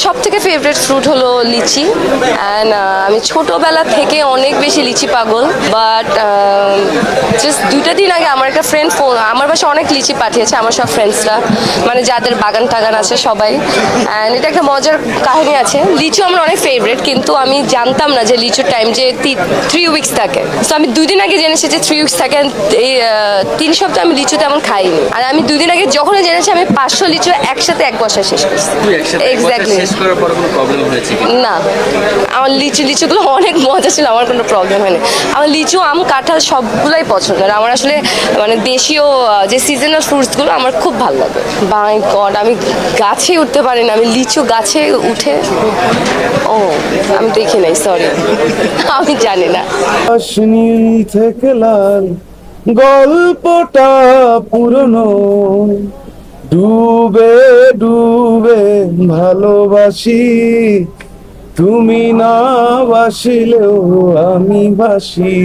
সব থেকে favourite fruit হলো লিচি অ্যান্ড আমি ছোটোবেলা থেকে অনেক বেশি লিচি পাগল বাট জাস্ট 2টা দিন আগে আমার একটা ফ্রেন্ড আমার বাসায় অনেক লিচি পাঠিয়েছে আমার সব ফ্রেন্ডসরা মানে যাদের বাগান টাগান আছে সবাই অ্যান্ড এটা একটা মজার কাহিনী আছে লিচু আমার অনেক ফেভারিট কিন্তু আমি জানতাম না যে লিচুর টাইম যে 3 উইকস থাকে তো আমি 2 দিন আগে জেনেছি যে 3 উইকস থাকে এই 3 সপ্তাহ আমি লিচু তেমন খাইনি আর আমি 2 দিন আগে যখনই জেনেছি আমি 500 লিচু একসাথে এক বসায় শেষ করছি এক্স্যাক্টলি না আমার লিচুগুলো অনেক মজা ছিল আমার কোনো প্রবলেম হয়নি আমার লিচু আম কাঁঠাল সবগুলোই পছন্দ আর আমার আসলে মানে দেশীয় যে সিজনাল ফ্রুটসগুলো আমার খুব ভালো লাগে বাই গড আমি গাছে উঠতে পারি না আমি লিচু গাছে উঠে ও আমি দেখি নাই সরি আমি জানি না নীল থেকে লাল গল্পটা পুরনো ডুবে ডুবে ভালোবাসি তুমি না বাসিলেও আমি বাসি